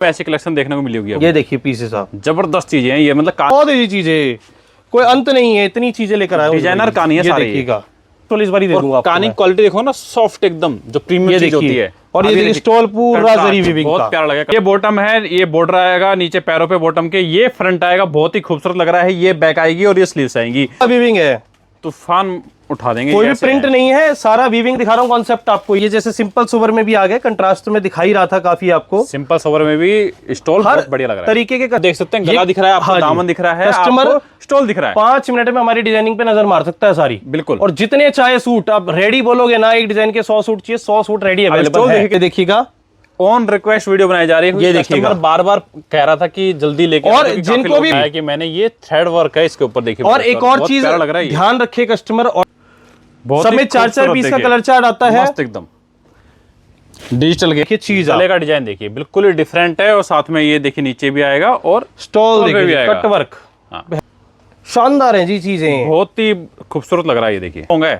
ऐसी कलेक्शन देखने को मिली होगी। ये देखिए पीसेस आप, जबरदस्त चीजें हैं ये, मतलब बहुत ही चीजें, कोई अंत नहीं है, इतनी चीजें लेकर आए डिजाइनर कहानी है सारी। देखिएगा तो इस बार ही दे दूंगा आपको। कहानी क्वालिटी देखो ना, सॉफ्ट एकदम, जो प्रीमियम चीज होती है। और ये देखिए स्टॉल पूरा जरी वीविंग का, बहुत प्यारा लगेगा। ये बॉटम है, ये बॉर्डर आएगा नीचे पैरों पे बॉटम के, ये फ्रंट आएगा, बहुत ही खूबसूरत लग रहा है। ये बैक आएगी और ये स्लीव्स आएंगी, वीविंग है, तूफान उठा देंगे। कोई भी प्रिंट नहीं है, सारा वीविंग दिखा रहा हूँ कॉन्सेप्ट आपको। ये जैसे सिंपल सोवर में भी आ गए, कंट्रास्ट में दिखाई रहा था काफी आपको। सिंपल सोवर में भी स्टॉल बहुत बढ़िया लग रहा है, तरीके के देख सकते हैं। गला दिख रहा है आपको, दामन दिख रहा है, कस्टमर स्टॉल दिख रहा है। 5 मिनट में हमारी डिजाइनिंग पे नजर मार सकता है सारी, बिल्कुल। और जितने चाहे सूट आप रेडी बोलोगे ना, एक डिजाइन के 100 सूट चाहिए, 100 सूट रेडी अवेलेबल है। देखिएगा ऑन रिक्वेस्ट वीडियो बनाई जा रही है। ये देखिएगा, बार बार कह रहा था कि जल्दी लेके, और जिनको भी कि मैंने ये थ्रेड वर्क है इसके ऊपर, देखिए। और एक और चीज ध्यान रखे कस्टमर, और सब में 4-4 पीस का कलर चार्ट आता है, मस्त एकदम डिजिटल के चीज। गले का डिजाइन देखिए बिल्कुल ही डिफरेंट है, और साथ में ये देखिए नीचे भी आएगा और स्टॉल भी आएगा, कट वर्क शानदार है जी चीजें, बहुत ही खूबसूरत लग रहा है। ये देखिए होंगे।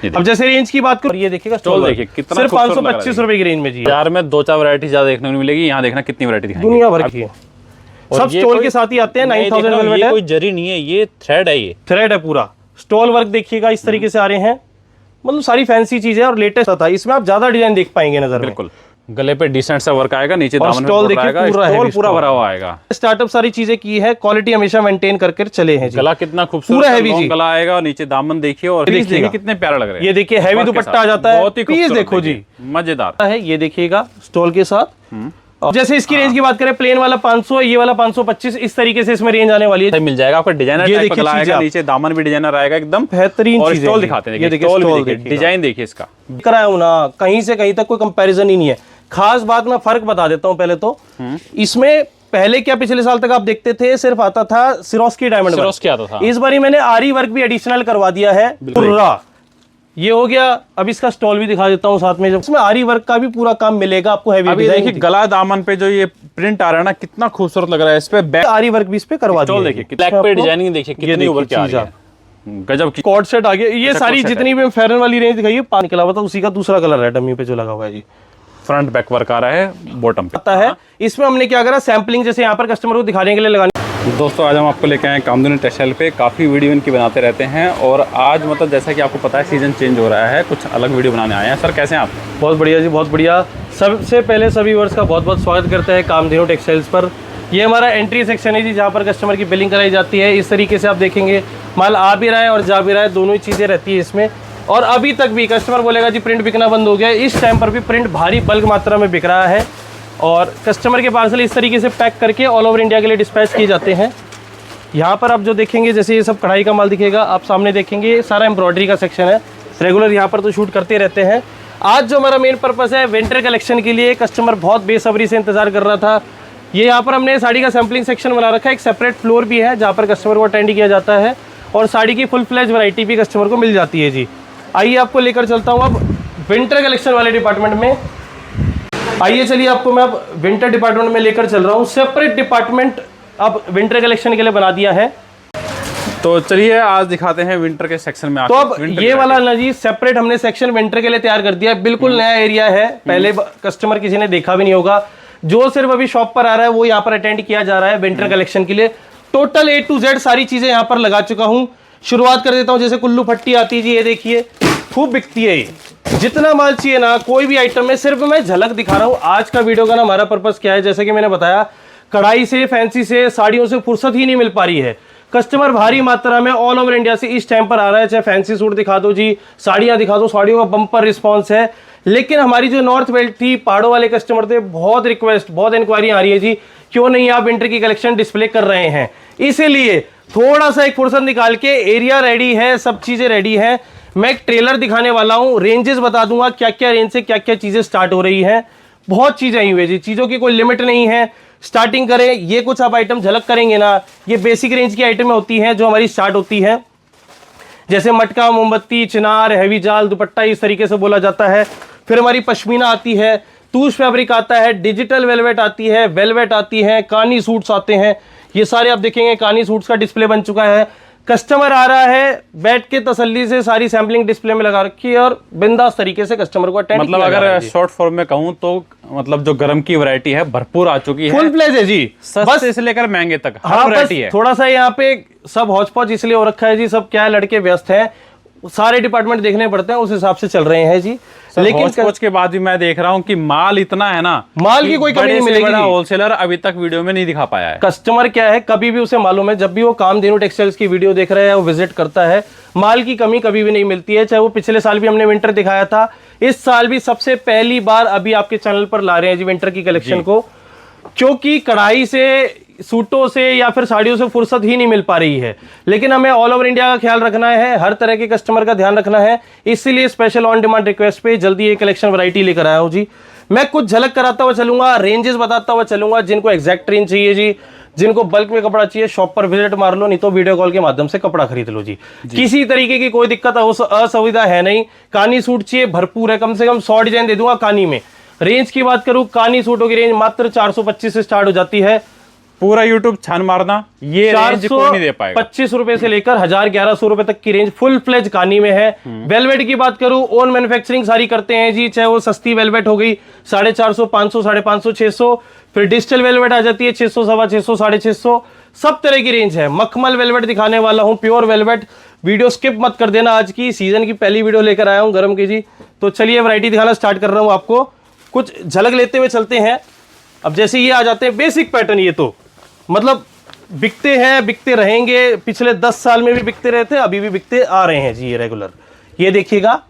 अब जैसे रेंज की बात करो, ये देखिएगा स्टॉल देखिए कितना, सिर्फ 525 रुपए की रेंज में जी। यार में 2-4 वैरायटी ज्यादा देखने को मिलेगी, यहाँ देखना कितनी वैरायटी दिखाएंगे, दुनिया भर की है। सब स्टॉल के साथ ही आते हैं। 9000 वेलवेट है, कोई जरी नहीं है, ये थ्रेड है, ये थ्रेड है पूरा। स्टॉल वर्क देखिएगा इस तरीके से आ रहे हैं, मतलब सारी फैंसी चीजें और लेटेस्ट था। इसमें आप ज्यादा डिजाइन देख पाएंगे नजर में। बिल्कुल, गले पे डिसेंट सा वर्क आएगा, नीचे दामन स्टॉल देखिए पूरा भरा हुआ आएगा। स्टार्टअप सारी चीजें की है, क्वालिटी हमेशा मेंटेन करके चले हैं जी। गला कितना खूबसूरत, पूरा हैवी गला आएगा, और नीचे दामन देखिए, और देखिए कितने प्यारे लग रहे हैं। ये देखिए हैवी दुपट्टा आ जाता है, बहुत ही पीस देखो जी, मजेदार है। ये देखिएगा स्टॉल के साथ। जैसे इसकी रेंज की बात करें, प्लेन वाला 500, ये वाला 525, इस तरीके से इसमें रेंज आने वाली है। मिल जाएगा आपको डिजाइनर टाइप का आएगा, नीचे दामन भी डिजाइनर आएगा, एकदम बेहतरीन चीज। स्टॉल दिखाते हैं, ये देखिए स्टॉल देखिए, डिजाइन देखिए इसका, कराया हूं ना, कहीं से कहीं तक कोई कंपैरिजन ही नहीं है। खास बात मैं फर्क बता देता हूं पहले तो। इसमें पहले क्या पिछले साल तक आप देखते थे सिर्फ आता था सिरोस्की डायमंड वर्क, इस बार मैंने आरी वर्क भी एडिशनल करवा दिया है पूरा। ये हो गया। अब इसका स्टॉल भी दिखा देता हूँ साथ में, इसमें आरी वर्क का भी पूरा काम मिलेगा आपको। हैवी डिजाइन देखिए, गला दामन पे जो ये प्रिंट आ रहा है ना, कितना खूबसूरत लग रहा है। इस पे आरी वर्क भी इस पे करवा दिया। देखिए ब्लैक पे डिजाइनिंग देखिए कितनी ऊपर की आ रही है, गजब की। कॉर्ड सेट आ गया। ये सारी जितनी भी फेरन वाली रेंज दिखाई है, पानी निकला हुआ था, उसी का दूसरा कलर है डमी पे जो लगा हुआ है जी। फ्रंट बैक वर्क आ रहा है, बॉटम पे आता है। इसमें हमने क्या करा, सैम्पलिंग जैसे यहाँ पर कस्टमर को दिखाने के लिए लगाने। दोस्तों आज हम आपको लेके आए कामधेनु टेक्सटाइल पे, काफ़ी वीडियो इनकी बनाते रहते हैं, और आज मतलब जैसा कि आपको पता है सीजन चेंज हो रहा है, कुछ अलग वीडियो बनाने आए हैं। सर कैसे हैं आप? बहुत बढ़िया जी, बहुत बढ़िया। सबसे पहले सभी वर्ष का बहुत बहुत स्वागत करते हैं कामधेनु टेक्सटाइल्स पर। ये हमारा एंट्री सेक्शन है जी, जहाँ पर कस्टमर की बिलिंग कराई जाती है। इस तरीके से आप देखेंगे माल आ भी रहा है और जा भी रहा है, दोनों ही चीज़ें रहती है इसमें। और अभी तक भी कस्टमर बोलेगा जी प्रिंट बिकना बंद हो गया, इस टाइम पर भी प्रिंट भारी बल्क मात्रा में बिक रहा है, और कस्टमर के पार्सल इस तरीके से पैक करके ऑल ओवर इंडिया के लिए डिस्पैच किए जाते हैं। यहाँ पर आप जो देखेंगे, जैसे ये सब कढ़ाई का माल दिखेगा, आप सामने देखेंगे सारा एम्ब्रॉयडरी का सेक्शन है। रेगुलर यहाँ पर तो शूट करते रहते हैं। आज जो हमारा मेन पर्पस है, विंटर कलेक्शन के लिए कस्टमर बहुत बेसब्री से इंतजार कर रहा था। ये यहाँ पर हमने साड़ी का सैम्पलिंग सेक्शन बना रखा है, एक सेपरेट फ्लोर भी है जहाँ पर कस्टमर को अटेंड किया जाता है, और साड़ी की फुल फ्लैज वैरायटी भी कस्टमर को मिल जाती है जी। आइए आपको लेकर चलता हूँ अब विंटर कलेक्शन वाले डिपार्टमेंट में। आइए चलिए, आपको मैं अब विंटर डिपार्टमेंट में लेकर चल रहा हूँ। सेपरेट डिपार्टमेंट अब विंटर कलेक्शन के लिए बना दिया है। तो चलिए आज दिखाते हैं विंटर के सेक्शन में। तो अब ये वाला ना जी सेपरेट हमने सेक्शन विंटर के लिए तैयार कर दिया है। बिल्कुल नया एरिया है, पहले कस्टमर किसी ने देखा भी नहीं होगा। जो सिर्फ अभी शॉप पर आ रहा है वो यहाँ पर अटेंड किया जा रहा है विंटर कलेक्शन के लिए। टोटल A to Z सारी चीजें यहाँ पर लगा चुका हूँ। शुरुआत कर देता हूँ, जैसे कुल्लू फट्टी आती है जी, ये देखिए खूब बिकती है ये। जितना माल चाहिए ना, कोई भी आइटम में, सिर्फ मैं झलक दिखा रहा हूँ। आज का वीडियो का ना हमारा पर्पस क्या है, जैसे कि मैंने बताया, कढ़ाई से, फैंसी से, साड़ियों से फुर्सत ही नहीं मिल पा रही है। कस्टमर भारी मात्रा में ऑल ओवर इंडिया से इस टाइम पर आ रहा है। चाहे फैंसी सूट दिखा दो जी, साड़ियाँ दिखा दो, साड़ियों का बम्पर रिस्पॉन्स है। लेकिन हमारी जो नॉर्थ बेल्ट थी, पहाड़ों वाले कस्टमर थे, बहुत रिक्वेस्ट, बहुत इंक्वायरी आ रही है जी, क्यों नहीं आप विंटर की कलेक्शन डिस्प्ले कर रहे हैं। इसीलिए थोड़ा सा एक फुर्सत निकाल के, एरिया रेडी है, सब चीजें रेडी है। मैं एक ट्रेलर दिखाने वाला हूँ, रेंजेस बता दूंगा, क्या क्या रेंज से क्या क्या चीजें स्टार्ट हो रही हैं। बहुत चीजें आई हुई है जी, चीजों की कोई लिमिट नहीं है। स्टार्टिंग करें, ये कुछ आप आइटम झलक करेंगे ना, ये बेसिक रेंज की आइटम होती हैं जो हमारी स्टार्ट होती है। जैसे मटका, मोमबत्ती, चिनार, हैवी जाल, दुपट्टा, इस तरीके से बोला जाता है। फिर हमारी पश्मीना आती है, तूश फैब्रिक आता है, डिजिटल वेलवेट आती है, वेलवेट आती है, कानी सूट्स आते हैं। ये सारे आप देखेंगे कानी सूट्स का डिस्प्ले बन चुका है। कस्टमर आ रहा है, बैठ के तसल्ली से सारी सैम्पलिंग डिस्प्ले में लगा रखी है और बिंदास तरीके से कस्टमर को अटेंड मतलब अगर शॉर्ट फॉर्म में कहूँ तो मतलब जो गरम की वैरायटी है भरपूर आ चुकी है, फुल फ्लेज है जी, सस्ते से लेकर महंगे तक हर हाँ, वैरायटी है। थोड़ा सा यहाँ पे सब हौच पौच इसलिए हो रखा है जी, सब क्या है लड़के व्यस्त हैं, सारे डिपार्टमेंट देखने पड़ते हैं, उस हिसाब से चल रहे हैं जी। लेकिन हौच के बाद भी मैं देख रहा हूँ कि माल इतना है ना, माल की कोई कमी नहीं मिलेगी। होलसेलर अभी तक वीडियो में नहीं दिखा पाया है। कस्टमर क्या है, कभी भी उसे मालूम है, जब भी वो कामधेनु टेक्सटाइल्स की वीडियो देख रहा है, वो विजिट करता है, माल की कमी कभी भी नहीं मिलती है। चाहे वो पिछले साल भी हमने विंटर दिखाया था, इस साल भी सबसे पहली बार अभी आपके चैनल पर ला रहे हैं जी विंटर की कलेक्शन को, क्योंकि कढ़ाई से, सूटों से या फिर साड़ियों से फुर्सत ही नहीं मिल पा रही है। लेकिन हमें ऑल ओवर इंडिया का ख्याल रखना है, हर तरह के कस्टमर का ध्यान रखना है, इसीलिए स्पेशल ऑन डिमांड रिक्वेस्ट पे जल्दी ये कलेक्शन वैरायटी लेकर आया हूं जी। मैं कुछ झलक कराता हुआ चलूंगा, रेंजेस बताता हुआ चलूंगा, जिनको एग्जैक्ट रेंज चाहिए जी, जिनको बल्क में कपड़ा चाहिए शॉप पर विजिट मार लो, नहीं तो वीडियो कॉल के माध्यम से कपड़ा खरीद लो जी। किसी तरीके की कोई दिक्कत असुविधा है नहीं। कानी सूट चाहिए भरपूर है, कम से कम 100 डिजाइन दे दूंगा कानी में। रेंज की बात करूं, कानी सूटों की रेंज मात्र 425 से स्टार्ट हो जाती है। पूरा यूट्यूब छान मारना, ये रेंज कोई नहीं दे पाएगा। 25 रुपए से लेकर 1100 रुपए तक की रेंज फुल फ्लेज कानी में है। वेलवेट की बात करूं, ओन मैन्युफैक्चरिंग सारी करते हैं जी, चाहे वो सस्ती वेलवेट हो गई 450, 500, 550, 600, फिर डिजिटल वेलवेट आ जाती है 600, 650, 650, सब तरह की रेंज है। मखमल वेलवेट दिखाने वाला हूं, प्योर वेलवेट। वीडियो स्किप मत कर देना, आज की सीजन की पहली वीडियो लेकर आया हूं गरम की जी। तो चलिए वैरायटी दिखाना स्टार्ट कर रहा हूं आपको, कुछ झलक लेते हुए चलते हैं। अब जैसे ये आ जाते हैं बेसिक पैटर्न, ये तो मतलब बिकते हैं, बिकते रहेंगे, पिछले 10 साल में भी बिकते रहे थे, अभी भी बिकते आ रहे हैं जी ये रेगुलर। ये देखिएगा,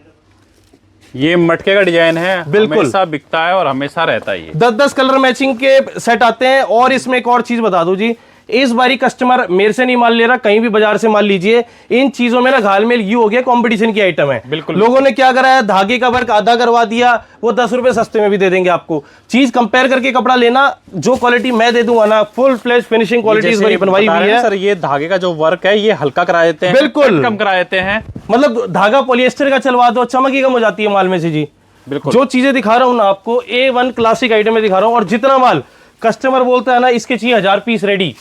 ये मटके का डिजाइन है, बिल्कुल हमेशा बिकता है और हमेशा रहता है। 10-10 कलर मैचिंग के सेट आते हैं। और इसमें एक और चीज बता दूं जी, इस बारी कस्टमर मेरे से नहीं माल ले रहा, कहीं भी बाजार से माल लीजिए, इन चीजों में ना घालमेल ये हो गया, कंपटीशन की आइटम है। बिल्कुल, लोगों ने क्या करा है, धागे का वर्क आधा करवा दिया, वो 10 रुपए सस्ते में भी दे देंगे आपको। चीज कंपेयर करके कपड़ा लेना, जो क्वालिटी मैं दे दूंगा ना, फुल फ्लेज फिनिशिंग क्वालिटी इस बारी बनवाई हुई है सर। ये धागे का जो वर्क है ये हल्का करा देते हैं, बिल्कुल कम करा देते हैं। मतलब धागा पॉलिएस्टर का चलवा दो, चमक ही कम हो जाती है माल में से जी। बिल्कुल, जो चीजें दिखा रहा हूं ना आपको, A1 क्लासिक आइटम में दिखा रहा हूं। और जितना माल कस्टमर बोलता है ना इसके चाहिए 1000 पीस रेडी,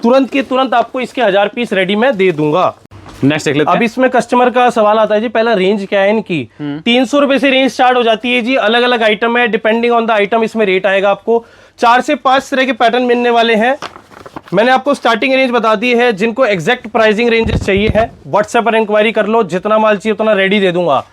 तुरंत के तुरंत आपको इसके 1000 पीस रेडी मैं दे दूंगा। नेक्स्ट देख लेते हैं। अब इसमें कस्टमर का सवाल आता है जी, पहला रेंज क्या है इनकी। 300 रुपए से रेंज स्टार्ट हो जाती है जी, अलग अलग आइटम है, डिपेंडिंग ऑन द आइटम इसमें रेट आएगा आपको। 4 से 5 तरह के पैटर्न मिलने वाले हैं। मैंने आपको स्टार्टिंग रेंज बता दी है, जिनको एग्जैक्ट प्राइसिंग रेंजेस चाहिए है व्हाट्सएप पर इंक्वायरी कर लो, जितना माल चाहिए उतना रेडी दे दूंगा।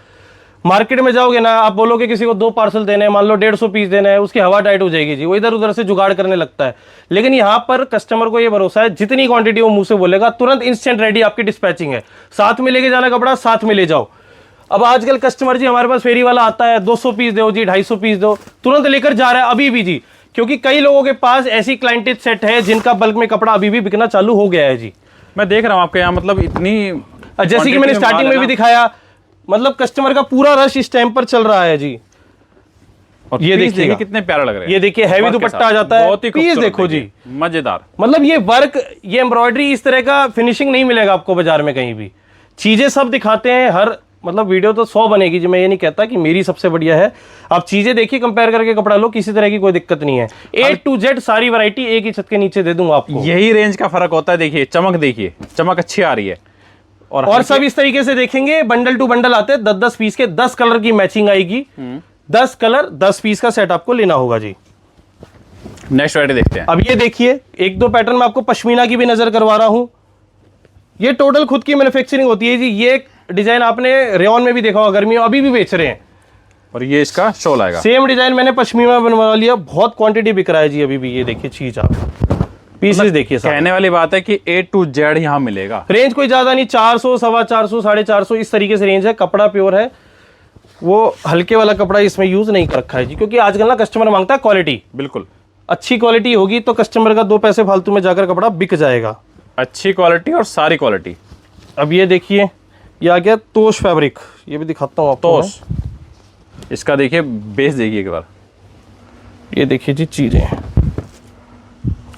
मार्केट में जाओगे ना, आप बोलोगे किसी को 2 पार्सल देने हैं, मान लो 150 पीस देना है, उसकी हवा टाइट हो जाएगी जी, वो इधर उधर से जुगाड़ करने लगता है। लेकिन यहाँ पर कस्टमर को ये भरोसा है, जितनी क्वांटिटी वो मुंह से बोलेगा तुरंत इंस्टेंट रेडी आपकी डिस्पैचिंग है। साथ में लेके जाना कपड़ा, साथ में ले जाओ। अब आजकल कस्टमर जी हमारे पास फेरी वाला आता है, 200 पीस दो जी, 250 पीस दो, तुरंत लेकर जा रहा है अभी भी जी, क्योंकि कई लोगों के पास ऐसी क्लाइंटेज सेट है जिनका बल्क में कपड़ा अभी भी बिकना चालू हो गया है जी। मैं देख रहा हूँ आपके यहाँ मतलब इतनी, जैसे कि मैंने स्टार्टिंग में भी दिखाया, मतलब कस्टमर का पूरा रश इस टाइम पर चल रहा है जी। और ये देखिए कितने प्यारे लग रहे हैं। ये देखिए हैवी दुपट्टा आ जाता है, बहुत ही पीस देखो जी, मजेदार। मतलब ये वर्क, ये एम्ब्रॉयडरी, इस तरह का फिनिशिंग नहीं मिलेगा आपको बाजार में कहीं भी। चीजें सब दिखाते हैं, हर मतलब वीडियो तो 100 बनेगी जी, मैं ये नहीं कहता कि मेरी सबसे बढ़िया है। आप चीजें देखिए, कंपेयर करके कपड़ा लो, किसी तरह की कोई दिक्कत नहीं है। A to Z सारी वैरायटी एक ही छत के नीचे दे दूंगा आपको। यही रेंज का फर्क होता है। देखिए चमक, देखिए चमक अच्छी आ रही है। और सब इस तरीके से देखेंगे, बंडल टू बंडल आते हैं, 10-10 पीस के, 10 कलर की मैचिंग आएगी। 10 कलर 10 पीस का सेट आपको लेना होगा जी। नेक्स्ट वैरायटी देखते हैं। अब ये देखिए, 1-2 पैटर्न में आपको पश्मीना की भी नजर करवा रहा हूं। ये टोटल खुद की मैन्युफैक्चरिंग होती है जी। ये डिजाइन आपने रेयन में भी देखा होगा, गर्मियों अभी भी बेच रहे हैं। और ये इसका शॉल आएगा, सेम डिजाइन मैंने पश्मीना बनवा लिया, बहुत क्वांटिटी बिक रहा है जी अभी भी। ये देखिए चीज, आप पीसेस देखिए। कहने वाली बात है कि A to Z यहाँ मिलेगा। रेंज कोई ज्यादा नहीं, 400, 450, 450 इस तरीके से रेंज है। कपड़ा प्योर है, वो हल्के वाला कपड़ा इसमें यूज नहीं कर रखा है जी, क्योंकि आजकल ना कस्टमर मांगता है क्वालिटी। बिल्कुल, अच्छी क्वालिटी होगी तो कस्टमर का 2 पैसे फालतू में जाकर कपड़ा बिक जाएगा। अच्छी क्वालिटी और सारी क्वालिटी। अब ये देखिए, ये आ गया तोश फैब्रिक, ये भी दिखाता हूँ आपको। तोश, इसका देखिए बेस, देखिए एक बार। ये देखिए जी चीजें,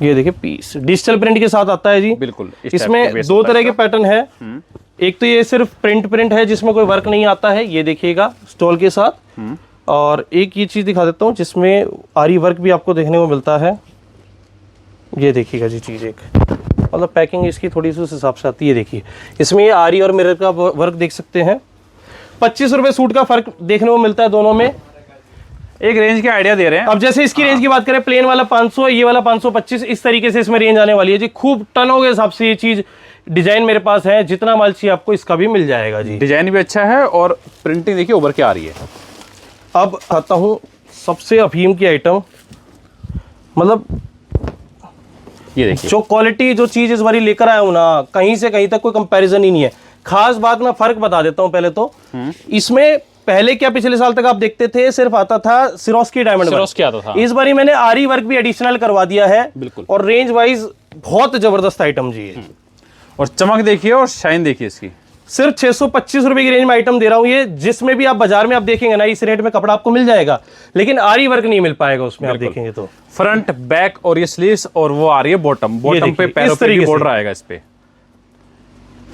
ये देखिए पीस डिजिटल प्रिंट के साथ आता है जी। बिल्कुल, इसमें 2 तरह के पैटर्न है। एक तो ये सिर्फ प्रिंट है, जिसमें कोई वर्क नहीं आता है, ये देखिएगा स्टॉल के साथ। और एक ये चीज दिखा देता हूँ जिसमें आरी वर्क भी आपको देखने को मिलता है। ये देखिएगा जी चीज एक, मतलब पैकिंग इसकी थोड़ी सी उस हिसाब से आती है। देखिए इसमें ये आरी और मिरर का वर्क देख सकते हैं। 25 रुपये सूट का फर्क देखने को मिलता है दोनों में। एक रेंज के आइडिया दे रहे हैं। अब जैसे इसकी रेंज की बात करें, प्लेन वाला 500, ये वाला 525, इस तरीके से इसमें रेंज आने वाली है जी। खूब टनों के हिसाब से ये चीज डिजाइन मेरे पास है, जितना माल चाहिए आपको इसका भी मिल जाएगा जी। डिजाइन भी अच्छा है और प्रिंटिंग देखिए उभर के आ रही है। अब आता हूँ सबसे अफीम की आइटम, मतलब ये देखिए जो क्वालिटी, जो चीज इस बारी लेकर आया हूं ना, कहीं से कहीं तक कोई कंपैरिजन ही नहीं है। खास बात मैं फर्क बता देता हूं पहले तो। इसमें पहले क्या पिछले साल तक आप देखते थे सिर्फ आता था सिरोस्की डायमंड सिरोस्की आता था। इस बारी मैंने आरी वर्क भी एडिशनल करवा दिया है। बिल्कुल। और रेंज वाइज बहुत जबरदस्त आइटम जी है। और चमक देखिए और शाइन देखिए इसकी। सिर्फ 625 रुपए की रेंज में आइटम दे रहा हूं ये, जिसमें भी आप बाजार में आप देखेंगे ना इस रेट में कपड़ा आपको मिल जाएगा, लेकिन आरी वर्क नहीं मिल पाएगा उसमें। आप देखेंगे तो फ्रंट बैक और ये स्लीव्स और वो आ रही है बॉटम पे पैरों पे भी बॉर्डर आएगा इस पे।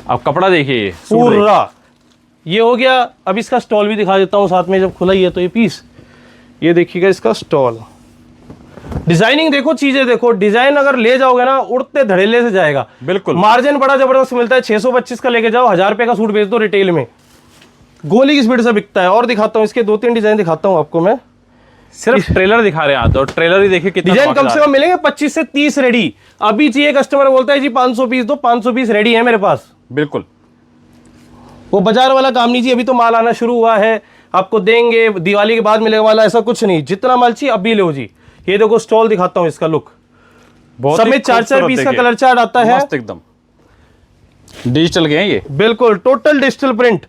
अब कपड़ा देखिए पूरा ये हो गया। अब इसका स्टॉल भी दिखा देता हूं साथ में, जब खुला ही है तो ये पीस, ये देखिएगा इसका स्टॉल। डिजाइनिंग देखो, चीजें देखो, डिजाइन अगर ले जाओगे ना उड़ते धड़ेले से जाएगा। बिल्कुल। मार्जिन बड़ा जबरदस्त मिलता है। 625 का लेके जाओ, 1000 रुपए का सूट बेच दो रिटेल में, गोली की स्पीड से बिकता है। और दिखाता हूँ इसके 2-3 डिजाइन दिखाता हूँ आपको मैं। सिर्फ ट्रेलर दिखा रहे हैं तो ट्रेलर ही देखिए कितना डिजाइन कम से कम मिलेंगे 25 से 30 रेडी। अभी चाहिए कस्टमर बोलता है जी 500 पीस दो, 500 पीस रेडी है मेरे पास। बिल्कुल। वो बाजार वाला काम नहीं जी, अभी तो माल आना शुरू हुआ है, आपको देंगे दिवाली के बाद मिलेगा वाला, ऐसा कुछ नहीं। जितना माल चाहिए अभी लो जी। ये देखो स्टॉल दिखाता हूँ इसका लुक, सब में 4-4 पीस का कलर चार्ट आता है। मस्त एकदम डिजिटल के हैं ये। बिल्कुल टोटल डिजिटल प्रिंट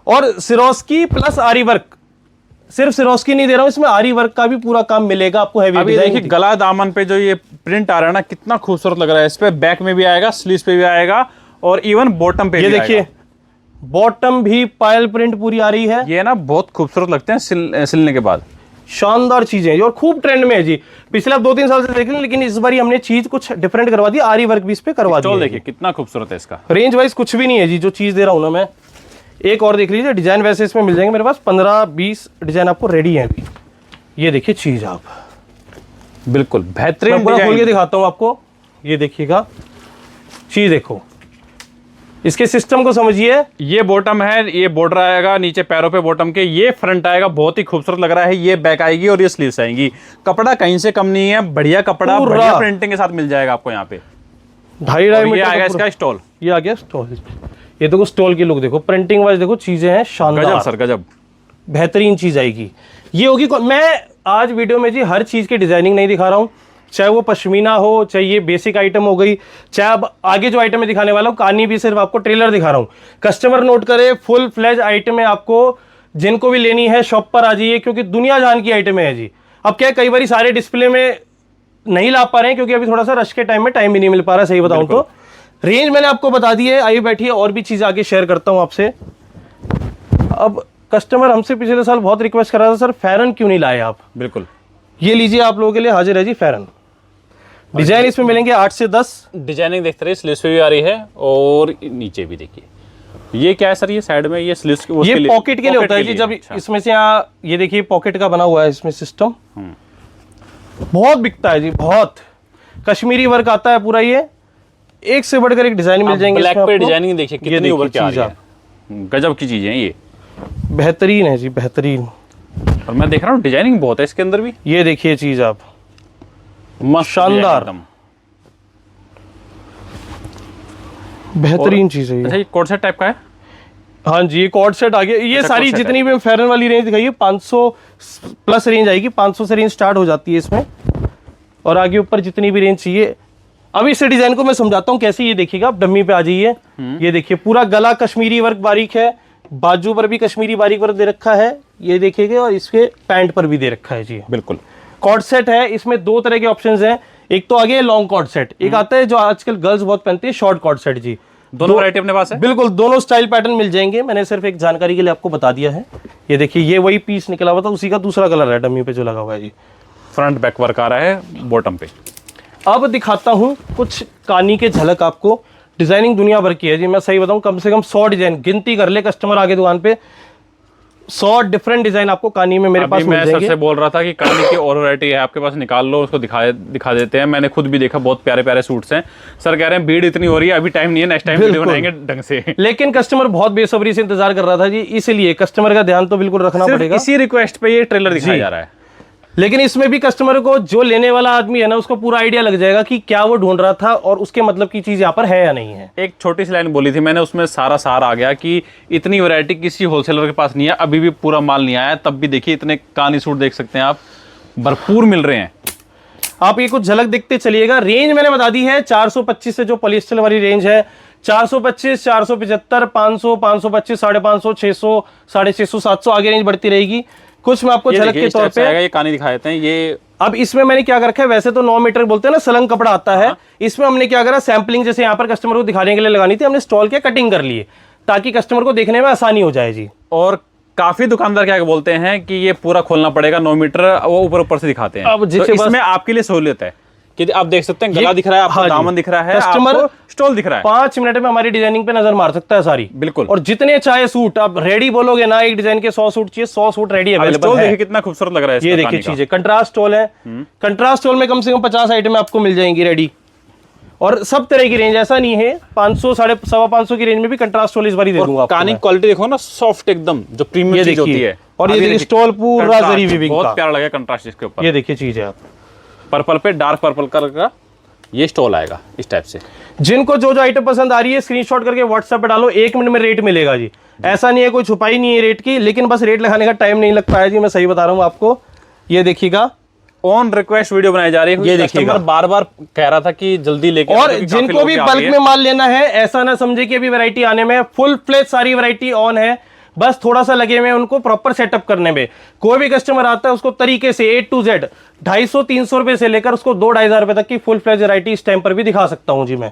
और सिरोस्की प्लस आरी वर्क। सिर्फ सिरोस्की नहीं दे रहा हूँ, इसमें आरी वर्क का भी पूरा काम मिलेगा आपको। हैवी अभी देखिए गला दामन पे जो ये प्रिंट आ रहा है ना, कितना खूबसूरत लग रहा है। इस पे बैक में भी आएगा, स्लीव्स पे भी आएगा और इवन बॉटम पे ये भी देखिए बॉटम भी पायल प्रिंट पूरी आ रही है। ये ना बहुत खूबसूरत लगते हैं सिलने के बाद। शानदार चीजें हैं और खूब ट्रेंड में है जी। पिछले 2-3 साल से देख लें, लेकिन इस बार हमने चीज कुछ डिफरेंट करवा दी, आरी वर्क भी इस पे करवा दी। देखिए कितना खूबसूरत है इसका। रेंज वाइज कुछ भी नहीं है जी, जो चीज दे रहा हूं ना मैं। एक और देख लीजिए डिजाइन, वैसे इसमें मिल जाएंगे मेरे पास 15-20 डिजाइन आपको रेडी है अभी। ये देखिए चीज आप बिल्कुल बेहतरीन पूरा खोल के दिखाता हूं आपको। ये देखिएगा चीज, देखो इसके सिस्टम को समझिए। ये बॉटम है, ये बॉर्डर आएगा नीचे पैरों पे बॉटम के, ये फ्रंट आएगा, बहुत ही खूबसूरत लग रहा है। ये बैक आएगी और ये स्लीव्स आएंगी। कपड़ा कहीं से कम नहीं है, बढ़िया कपड़ा, बढ़िया प्रिंटिंग के साथ मिल जाएगा आपको यहाँ पे। 2.5 मीटर आएगा इसका स्टॉल। ये आ गया स्टॉल। ये देखो स्टॉल की लुक देखो, प्रिंटिंग वाइज देखो, चीजें हैं शानदार। गजब सर गजब, बेहतरीन चीज आएगी। ये होगी मैं आज वीडियो में जी हर चीज की डिजाइनिंग नहीं दिखा रहा हूँ, चाहे वो पश्मीना हो, चाहे ये बेसिक आइटम हो गई, चाहे अब आगे जो आइटम मैं दिखाने वाला हूँ कहानी भी सिर्फ आपको ट्रेलर दिखा रहा हूँ। कस्टमर नोट करे, फुल फ्लेज आइटम है आपको, जिनको भी लेनी है शॉप पर आ जाइए, क्योंकि दुनिया जान की आइटम है जी। अब क्या है, कई बार सारे डिस्प्ले में नहीं ला पा रहे हैं क्योंकि अभी थोड़ा सा रश के टाइम में टाइम भी नहीं मिल पा रहा, सही बताऊं तो। रेंज मैंने आपको बता दी है, आइए बैठिए और भी चीज़ आगे शेयर करता हूं आपसे। अब कस्टमर हमसे पिछले साल बहुत रिक्वेस्ट कर रहा था, सर फेरन क्यों नहीं लाए आप। बिल्कुल ये लीजिए, आप लोगों के लिए हाजिर है जी फेरन। डिजाइन इसमें मिलेंगे 8 से 10। डिजाइनिंग देखते रहिए, स्लीव्स पे भी आ रही है और नीचे भी देखिए। ये क्या है सर, ये साइड में ये स्लीव्स ये पॉकेट के लिए होता है जी। जब इसमें से यहाँ ये देखिए पॉकेट का बना हुआ है इसमें सिस्टम, बहुत बिकता है जी, बहुत। कश्मीरी वर्क आता है पूरा, ये एक से बढ़कर एक डिजाइन मिल जाएंगे। ब्लैक पे डिजाइनिंग देखिए कितनी ऊपर की आ रही है, गजब की चीजें हैं ये, बेहतरीन है जी, बेहतरीन। और मैं देख रहा हूँ डिजाइनिंग बहुत है इसके अंदर भी। ये देखिए चीज आप, मस्त शानदार, बेहतरीन चीज है। अच्छा ये कोट सेट टाइप का है। हाँ जी, ये कॉर्ड सेट आ गया। ये सारी जितनी भी फेरन वाली रेंज दिखाई है 500 प्लस रेंज आएगी, 500 से रेंज स्टार्ट हो जाती है इसमें, और आगे ऊपर जितनी भी रेंज चाहिए। अब इस डिजाइन को मैं समझाता हूँ कैसे। ये देखिएगा, आप डम्मी पे आ जाइए। ये देखिए पूरा गला कश्मीरी वर्क बारीक है, बाजू पर भी कश्मीरी बारीक वर्क दे रखा है, ये देखिएगा, और इसके पैंट पर भी दे रखा है जी। बिल्कुल कॉर्ड सेट है, इसमें दो तरह के ऑप्शंस हैं। एक तो आगे लॉन्ग कॉर्ड सेट, एक आता है जो आजकल गर्ल्स बहुत पहनती है शॉर्ट कॉर्ड सेट जी। दोनों वैरायटी अपने पास है, बिल्कुल दोनों स्टाइल पैटर्न मिल जाएंगे। मैंने सिर्फ एक जानकारी के लिए आपको बता दिया है। ये देखिए, ये वही पीस निकला हुआ था, उसी का दूसरा कलर है डमी पे जो लगा हुआ है जी। फ्रंट बैक वर्क आ रहा है बॉटम पे। अब दिखाता हूँ कुछ कानी के झलक आपको। डिजाइनिंग दुनिया भर की है जी, मैं सही बताऊँ, कम से कम 100 डिजाइन गिनती कर ले कस्टमर आगे दुकान पे। 100 डिफरेंट डिजाइन आपको कानी में मेरे पास अभी मिल मैं जाएंगे। सबसे बोल रहा था कि कानी की और वैरायटी है आपके पास, निकाल लो उसको, दिखा देते हैं। मैंने खुद भी देखा, बहुत प्यारे प्यारे सूट्स हैं। सर कह रहे हैं भीड़ इतनी हो रही है, अभी टाइम नहीं है, नेक्स्ट टाइम वीडियो बनाएंगे ढंग से। लेकिन कस्टमर बहुत बेसब्री से इंतजार कर रहा था जी, इसलिए कस्टमर का ध्यान तो बिल्कुल रखना पड़ेगा। इसी रिक्वेस्ट पे ये ट्रेलर दिखाया जा रहा है। लेकिन इसमें भी कस्टमर को, जो लेने वाला आदमी है ना, उसको पूरा आइडिया लग जाएगा कि क्या वो ढूंढ रहा था और उसके मतलब की चीज यहाँ पर है या नहीं है। एक छोटी सी लाइन बोली थी मैंने, उसमें सारा सार आ गया कि इतनी वैरायटी किसी होलसेलर के पास नहीं है, अभी भी पूरा माल नहीं आया। तब भी देखिए इतने कानी सूट देख सकते हैं आप, भरपूर मिल रहे हैं। आप ये कुछ झलक देखते चलिएगा। रेंज मैंने बता दी है 425 से, जो पॉलिस्टर वाली रेंज है 425, 475, 500, 525, 550, 600, 650, 700, आगे रेंज बढ़ती रहेगी। कुछ मैं आपको झलक के तौर पे ये कानी दिखा देते हैं। ये अब इसमें मैंने क्या कर रखा है, वैसे तो 9 मीटर बोलते हैं ना, सलंग कपड़ा आता है। इसमें हमने क्या करा, सैंपलिंग जैसे यहाँ पर कस्टमर को दिखाने के लिए लगानी थी, हमने स्टॉल के कटिंग कर लिए ताकि कस्टमर को देखने में आसानी हो जाए जी। और काफी दुकानदार क्या बोलते हैं कि ये पूरा खोलना पड़ेगा 9 मीटर, वो ऊपर ऊपर से दिखाते हैं। अब तो इसमें आपके लिए सहूलियत है कि आप देख सकते हैं, गला दिख रहा है आपको, दामन दिख रहा है, कस्टमर स्टॉल दिख रहा है। 5 मिनट में हमारी डिजाइनिंग पे नजर मार सकता है सारी, बिल्कुल। और जितने चाहे सूट आप रेडी बोलोगे ना, एक डिजाइन के 100 सूट चाहिए, 100 सूट रेडी अवेलेबल स्टॉल है। देखिए कितना खूबसूरत लग रहा है। ये देखिए चीजें, कंट्रास्ट स्टॉल है। कंट्रास्ट स्टॉल में कम से कम 50 आइटम आपको मिल जाएंगी रेडी, और सब तरह की रेंज, ऐसा नहीं है 500, 550 की रेंज में भी कंट्रास्ट स्टॉल इस बार दे दूंगा। कानी क्वालिटी देखो ना, सॉफ्ट एकदम, जो प्रीमियम चीज होती है। और ये देखिए स्टॉल पूरा जरी वीविंग का, बहुत प्यारा लगा कंट्रास्ट इसके ऊपर। ये देखिए चीज है, आप पर्पल पे डार्क पर्पल कलर का ये स्टॉल आएगा इस टाइप से। जिनको जो जो आइटम पसंद आ रही है स्क्रीनशॉट करके व्हाट्सएप पे डालो, 1 मिनट में रेट मिलेगा जी। ऐसा नहीं है कोई छुपाई नहीं है रेट की, लेकिन बस रेट लगाने का टाइम नहीं लग पाया जी, मैं सही बता रहा हूँ आपको। ये देखिएगा, ऑन रिक्वेस्ट वीडियो बनाई जा रही है। ये देखिएगा, बार बार कह रहा था कि जल्दी लेके, और जिनको भी बल्क में माल लेना है, ऐसा ना समझे कि अभी वैरायटी आने में, फुल फ्लेज सारी वैरायटी ऑन है, बस थोड़ा सा लगे हुए उनको प्रॉपर सेटअप करने में। कोई भी कस्टमर आता है उसको तरीके से A to Z 250-300 रुपए से लेकर उसको 2-2,500 रुपए तक की फुल फ्लेज वैरायटी इस टाइम पर भी दिखा सकता हूं जी मैं।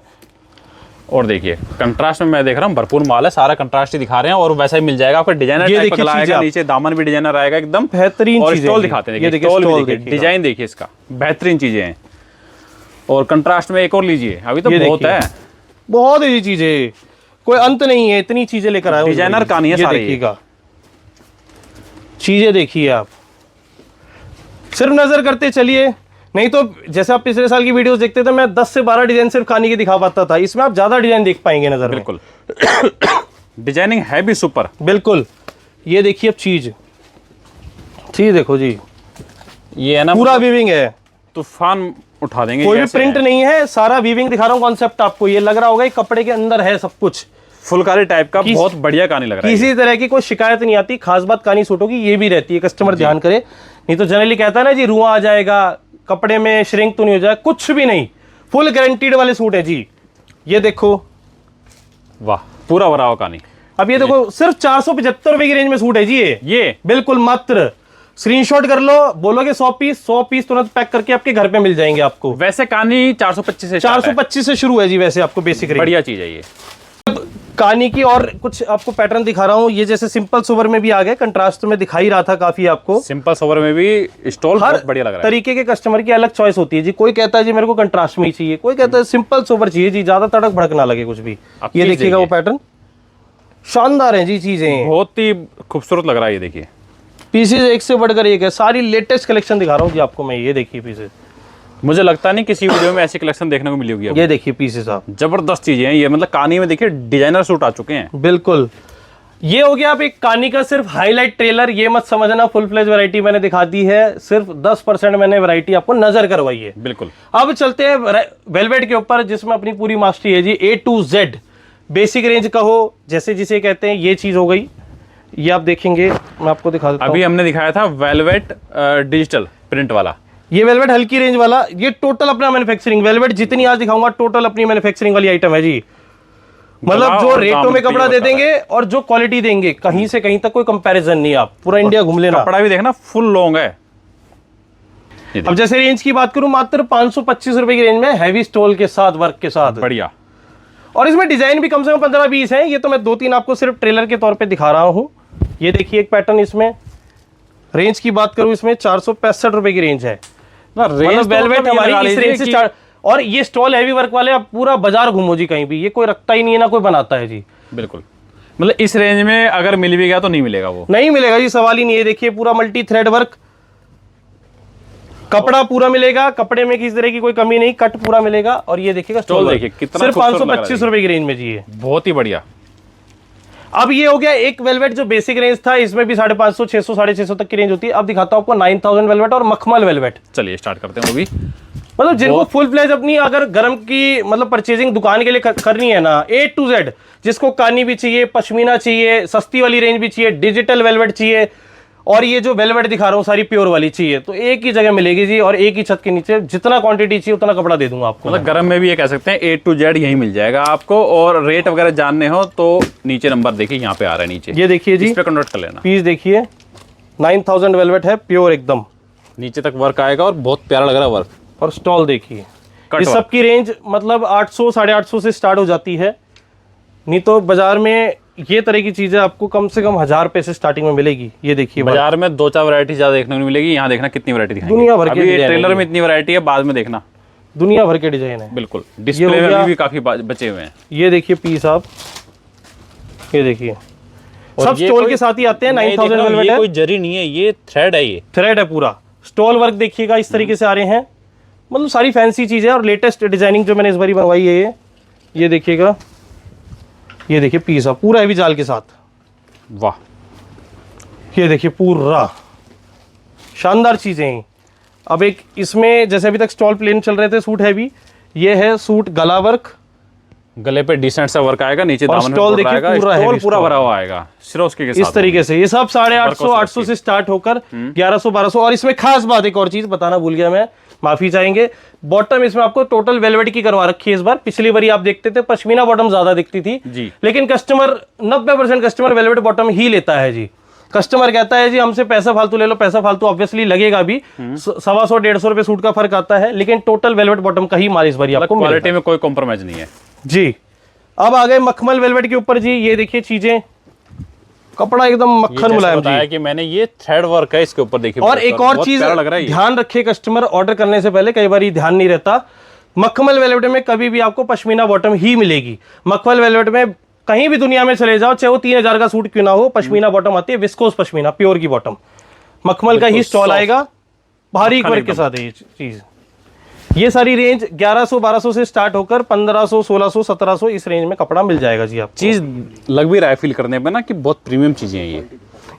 और देखिए कंट्रास्ट में मैं देख रहा हूँ भरपूर माल है, सारा कंट्रास्ट ही दिखा रहे हैं, और वैसा ही मिल जाएगा आपको। डिजाइनर टाइप का आएगा, नीचे दामन भी डिजाइनर आएगा एकदम बेहतरीन। और स्टॉल दिखाते हैं, डिजाइन देखिए इसका, बेहतरीन चीजें हैं। और कंट्रास्ट में एक और लीजिए, अभी तो बहुत है, बहुत ही चीजें, कोई अंत नहीं है, इतनी चीजें लेकर आए। डिजाइनर कहानी है सारी। देखिएगा चीजें, देखिए आप सिर्फ नजर करते चलिए, नहीं तो जैसे आप पिछले साल की वीडियोस देखते थे, मैं 10 से 12 डिजाइन सिर्फ खाने की दिखा पाता था, इसमें आप ज्यादा डिजाइन देख पाएंगे नजर में। बिल्कुल डिजाइनिंग है भी सुपर, बिल्कुल। ये देखिए अब चीज देखो जी, ये है ना पूरा वीविंग है, तूफान उठा देंगे। कोई भी प्रिंट नहीं है, सारा वीविंग दिखा रहा हूँ कॉन्सेप्ट आपको। ये लग रहा होगा कपड़े के अंदर है सब कुछ, फुलकारी टाइप का, बहुत बढ़िया कहानी लग रहा है। किसी तरह की कोई शिकायत नहीं आती। खास बात कानी सूटों की ये भी रहती है, कस्टमर ध्यान करे, नहीं तो जनरली कहता है ना जी रुआ आ जाएगा, कपड़े में श्रिंक तो नहीं हो जाए, कुछ भी नहीं, फुल गारंटीड वाले सूट है जी। ये देखो, वाह, पूरा भरा हुआ कहानी। अब ये देखो सिर्फ 475 रुपए की रेंज में सूट है जी ये बिल्कुल मात्र। स्क्रीनशॉट कर लो, बोलोगे 100 पीस तुरंत पैक करके आपके घर पे मिल जाएंगे आपको। वैसे कहानी 425 से शुरू है जी, वैसे आपको बेसिक रेंज। बढ़िया चीज है ये। कहानी की और कुछ आपको पैटर्न दिखा रहा हूँ। ये जैसे सिंपल सोवर में भी आ गए, कंट्रास्ट में दिखा ही रहा था काफी आपको। सिंपल सोवर में भी स्टॉल बहुत बढ़िया लग रहा है। तरीके के कस्टमर की अलग चॉइस होती है जी। कोई कहता है जी मेरे को कंट्रास्ट में ही चाहिए, कोई कहता है सिंपल सोवर चाहिए जी, ज्यादा तड़क भड़क ना लगे कुछ भी। ये देखिएगा वो पैटर्न शानदार है जी, चीजें बहुत ही खूबसूरत लग रहा है। ये देखिए पीसेज एक से बढ़कर एक है, सारी लेटेस्ट कलेक्शन दिखा रहा हूँ जी आपको मैं। ये देखिए पीसेज, मुझे लगता नहीं किसी वीडियो में ऐसी कलेक्शन देखने को मिली होगी। ये देखिए पीसेस आप, जबरदस्त चीजें हैं ये, मतलब कहानी में देखिए डिजाइनर सूट आ चुके हैं। बिल्कुल। ये हो गया आप एक कहानी का सिर्फ हाईलाइट ट्रेलर। ये मत समझना फुल फ्लेज वैरायटी मैंने दिखा दी है, सिर्फ 10% मैंने वैरायटी आपको नजर करवाई है। बिल्कुल। अब चलते हैं वेलवेट के ऊपर, जिसमें अपनी पूरी मास्टरी है जी। A to Z basic range का हो, जैसे जिसे कहते हैं, ये चीज हो गई। ये आप देखेंगे, मैं आपको दिखा देता हूं। अभी हमने दिखाया था वेलवेट डिजिटल प्रिंट वाला, ये वेलवेट हल्की रेंज वाला। ये टोटल अपना मैन्युफैक्चरिंग, वेलवेट जितनी आज दिखाऊंगा टोटल अपनी मैन्युफैक्चरिंग वाली आइटम है जी। मतलब जो रेटों में कपड़ा दे देंगे और जो क्वालिटी देंगे, कहीं से कहीं तक कोई कंपैरिजन नहीं। आप पूरा इंडिया घूम लेना। कपड़ा भी देखना फुल लॉन्ग है। अब जैसे रेंज की बात करूं, मात्र 525 रुपए की रेंज में, हैवी स्टोल के साथ, वर्क के साथ, बढ़िया। और इसमें डिजाइन भी कम से कम 15-20 है। ये तो मैं 2-3 आपको सिर्फ ट्रेलर के तौर पे दिखा रहा हूं। ये देखिए एक पैटर्न, इसमें रेंज की बात करूं, इसमें 465 रुपए की रेंज है। मतलब वेलवेट हमारी इस रेंज से और ये स्टॉल हैवी वर्क वाले, आप पूरा बाजार घूमो जी कहीं भी, ये कोई रखता ही नहीं है ना कोई बनाता है जी। बिल्कुल। मतलब इस रेंज में अगर मिल भी गया तो नहीं मिलेगा, वो नहीं मिलेगा जी, सवाल ही नहीं है। देखिए पूरा मल्टी थ्रेड वर्क, कपड़ा पूरा मिलेगा, कपड़े में किसी तरह की कोई कमी नहीं, कट पूरा मिलेगा। और ये देखिएगा स्टॉल, देखिए कितना सिर्फ खूबसूरत लग रहा है 525 रुपए की रेंज में जी, ये बहुत ही बढ़िया। अब ये हो गया एक वेलवेट जो बेसिक रेंज था, इसमें भी 550, 600, 650 तक की रेंज होती है। अब दिखाता हूं आपको 9000 वेलवेट और मखमल वेलवेट। चलिए स्टार्ट करते हैं वो भी। मतलब जिनको फुल फ्लेज अपनी अगर गर्म की मतलब परचेजिंग दुकान के लिए करनी है ना, A to Z, जिसको कानी भी चाहिए, पश्मीना चाहिए, सस्ती वाली रेंज भी चाहिए, डिजिटल वेलवेट चाहिए, और ये जो वेलवेट दिखा रहा हूँ सारी प्योर वाली चाहिए, तो एक ही जगह मिलेगी जी। और एक ही छत के नीचे जितना क्वांटिटी चाहिए उतना कपड़ा दे दूंगा आपको। मतलब गर्म में भी ये कह सकते हैं A to Z यही मिल जाएगा आपको। और रेट वगैरह जानने हो तो नीचे नंबर देखिए, यहाँ पे आ रहा है नीचे, ये देखिए जी, इस पे कन्वर्ट कर लेना। पीस देखिए 9000 वेलवेट है, प्योर एकदम, नीचे तक वर्क आएगा और बहुत प्यारा लग रहा है वर्क। और स्टॉल देखिए, कट इस वर्क। सब की रेंज मतलब 800, 850 से स्टार्ट हो जाती है। नहीं तो बाजार में ये तरह की चीजें आपको कम से कम 1000 रुपए से स्टार्टिंग में मिलेगी। ये देखिए बाजार में 2-4 वैरायटी ज्यादा देखने को नहीं मिलेगी, यहाँ देखना कितनी वैरायटी दिखाएंगे। दुनिया भर के अभी डिजाइन ट्रेलर है में इतनी वैरायटी है, बाद में देखना दुनिया भर के डिजाइन है। बिल्कुल। डिस्प्ले में गया- अभी भी काफी बचे हुए हैं। ये देखिए पीस आप, ये देखिए सब ये स्टॉल कोई- के साथ ही आते हैं। नहीं, 9000 देखना, वेलवेट ये है, कोई जरी नहीं है, ये थ्रेड है, ये थ्रेड है पूरा। स्टॉल वर्क देखिएगा इस तरीके से आ रहे हैं, मतलब सारी फैंसी चीजें और लेटेस्ट डिजाइनिंग जो मैंने इस बार बनवाई है। ये देखिएगा, ये देखिए पीस आप पूरा हैवी जाल के साथ। वाह, ये देखिए पूरा शानदार चीजें हैं। अब एक इसमें जैसे अभी तक स्टॉल प्लेन चल रहे थे सूट हैवी, ये है सूट गला वर्क, गले पे डिसेंट सा वर्क आएगा, नीचे और दामन में स्टॉल border देखिए आएगा, पूरा स्टॉल heavy पूरा स्टॉल। भरा हुआ आएगा सिरोस्की के साथ। इस तरीके से ये सब 850, वर्क 800 से स्टार्ट होकर 1100, 1200। और इसमें खास बात एक और चीज बताना भूल गया मैं, माफी चाहेंगे। बॉटम इसमें आपको टोटल वेलवेट की करवा रखी है इस बार। पिछली बार आप देखते थे पश्मीना बॉटम ज्यादा दिखती थी जी। लेकिन कस्टमर 90% कस्टमर वेलवेट बॉटम ही लेता है जी। कस्टमर कहता है जी हमसे पैसा फालतू ले लो, पैसा फालतू ऑब्वियसली लगेगा भी, 125, 150 रुपए सूट का फर्क आता है, लेकिन टोटल वेलवेट बॉटम का ही माल इस बार आपको मिलेगा। क्वालिटी में कोई कॉम्प्रोमाइज नहीं है जी। अब आ गए मखमल वेलवेट के ऊपर जी। ये देखिए चीजें, कपड़ा एकदम ये मक्खन जैसे मुलायम बताया जी। कि मैंने, ये थ्रेड वर्क है इसके ऊपर, देखिए और एक और बहुत चीज प्यारा लग रहा है ये। ध्यान रखिए कस्टमर ऑर्डर करने से पहले, कई बार ये ध्यान नहीं रहता, मखमल वेलवेट में कभी भी आपको पश्मीना बॉटम ही मिलेगी। मखमल वेलवेट में कहीं भी दुनिया में चले जाओ, चाहे वो 3000 का सूट क्यों ना हो, पश्मीना बॉटम आती है, विस्कोस पश्मीना, प्योर की बॉटम। मखमल का ही स्टॉल आएगा, भारी वर्क के साथ है ये चीज। ये सारी रेंज 1100, 1200 से स्टार्ट होकर 1500, 1600, 1700 इस रेंज में कपड़ा मिल जाएगा जी आपको। चीज लग भी रहा है फील करने में ना कि बहुत प्रीमियम चीजें हैं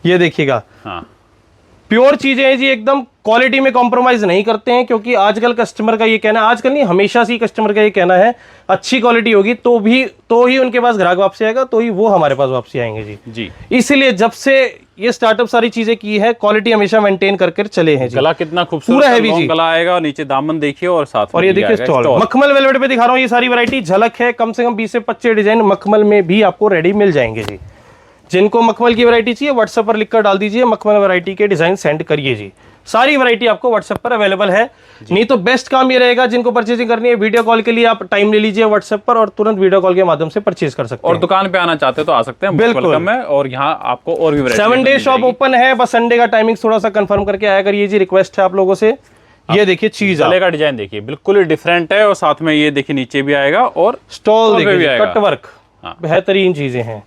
ये देखिएगा हाँ। प्योर चीजें हैं जी, एकदम क्वालिटी में कॉम्प्रोमाइज नहीं करते हैं, क्योंकि आजकल कस्टमर का ये कहना है, आजकल नहीं हमेशा से ही कस्टमर का ये कहना है अच्छी क्वालिटी होगी तो ही उनके पास ग्राहक वापसी आएगा, तो ही वो हमारे पास वापसी आएंगे जी। जी। इसलिए जब से ये स्टार्टअप सारी चीजें की है, क्वालिटी हमेशा मेंटेन करके चले हैं जी। गला कितना खूबसूरत, पूरा heavy long जी। गला आएगा और नीचे दामन देखिए और साथ और में ये देखिए आएगा स्टॉल, स्टॉल। मखमल वेलवेट पे दिखा रहा हूँ ये सारी वैरायटी। झलक है, कम से कम 20 से 25 डिजाइन मखमल में भी आपको रेडी मिल जाएंगे जी। जिनको मखमल की वैरायटी चाहिए व्हाट्सएप पर लिखकर डाल दीजिए, मखमल वैरायटी के डिजाइन सेंड करिए जी। सारी वैरायटी आपको व्हाट्सएप पर अवेलेबल है। नहीं तो बेस्ट काम ये रहेगा, जिनको परचेजिंग करनी है वीडियो कॉल के लिए आप टाइम ले लीजिए व्हाट्सएप पर, और तुरंत वीडियो कॉल के माध्यम से परचेज कर सकते हैं। और दुकान पे आना चाहते हो तो आ सकते हैं, बिल्कुल। वेलकम है। और यहाँ आपको और भी वैरायटी 7 डे शॉप ओपन है, बस संडे का टाइमिंग थोड़ा सा कंफर्म करके आया करिए जी, रिक्वेस्ट है आप लोगों से। ये देखिए चीज गले का डिजाइन देखिए बिल्कुल ही डिफरेंट है, और साथ में ये देखिए नीचे भी आएगा और स्टॉल पे भी देखिए, आएगा। कट वर्क, हाँ। बेहतरीन चीजें हैं।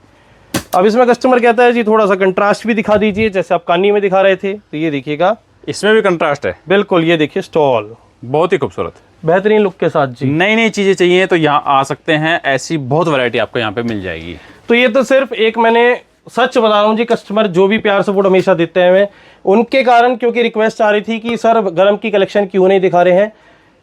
अब इसमें कस्टमर कहता है जी थोड़ा सा कंट्रास्ट भी दिखा दीजिए, जैसे आप कानी में दिखा रहे थे, तो ये देखिएगा इसमें भी कंट्रास्ट है, बिल्कुल। ये देखिए स्टॉल बहुत ही खूबसूरत। बेहतरीन लुक के साथ जी। नई नई चीजें चाहिए तो यहाँ आ सकते हैं, ऐसी बहुत वैरायटी आपको यहाँ पे मिल जाएगी। तो ये तो सिर्फ एक, मैंने सच बता रहा हूँ जी, कस्टमर जो भी प्यार सपोर्ट हमेशा देते हैं उनके कारण, क्योंकि रिक्वेस्ट आ रही थी कि सर गरम की कलेक्शन क्यों नहीं दिखा रहे हैं।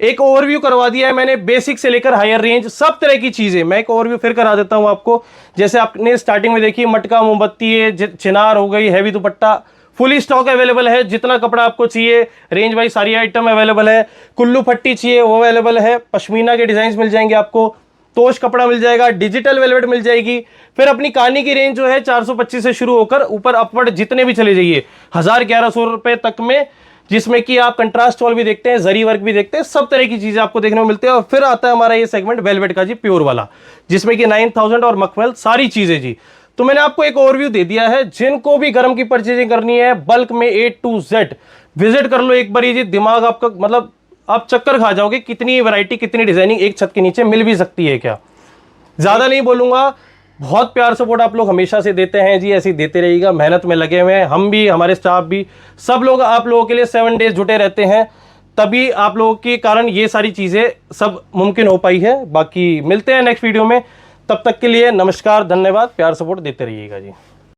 एक ओवरव्यू करवा दिया है मैंने, बेसिक से लेकर हायर रेंज सब तरह की चीजें। मैं एक ओवरव्यू फिर करा देता हूं आपको। जैसे आपने स्टार्टिंग में देखी मटका, मोमबत्ती है, चिनार हो गई, हैवी दुपट्टा, फुली स्टॉक अवेलेबल है। जितना कपड़ा आपको चाहिए रेंज वाइज सारी आइटम अवेलेबल है। कुल्लू पट्टी चाहिए वो अवेलेबल है। पश्मीना के डिजाइन मिल जाएंगे आपको, तोश कपड़ा मिल जाएगा, डिजिटल वेलवेट मिल जाएगी। फिर अपनी कानी की रेंज जो है 425 से शुरू होकर ऊपर अपवर्ड जितने भी चले जाइए 1000-1100 रुपए तक में, जिसमें कि आप कंट्रास्ट वॉल भी देखते हैं, जरी वर्क भी देखते हैं, सब तरह की चीजें आपको देखने को मिलती है। और फिर आता है हमारा ये सेगमेंट वेलवेट का जी, प्योर वाला, जिसमें कि 9000 और मखमल सारी चीजें जी। तो मैंने आपको एक ओवरव्यू दे दिया है। जिनको भी गर्म की परचेजिंग करनी है बल्क में A to Z विजिट कर लो एक बार जी, दिमाग आपका मतलब आप चक्कर खा जाओगे, कितनी वैरायटी, कितनी डिजाइनिंग एक छत के नीचे मिल भी सकती है क्या। ज्यादा नहीं बोलूंगा, बहुत प्यार सपोर्ट आप लोग हमेशा से देते हैं जी, ऐसे ही देते रहिएगा। मेहनत में लगे हुए हैं हम भी, हमारे स्टाफ भी, सब लोग आप लोगों के लिए 7 डेज जुटे रहते हैं, तभी आप लोगों के कारण ये सारी चीज़ें सब मुमकिन हो पाई है। बाकी मिलते हैं नेक्स्ट वीडियो में, तब तक के लिए नमस्कार, धन्यवाद, प्यार सपोर्ट देते रहिएगा जी।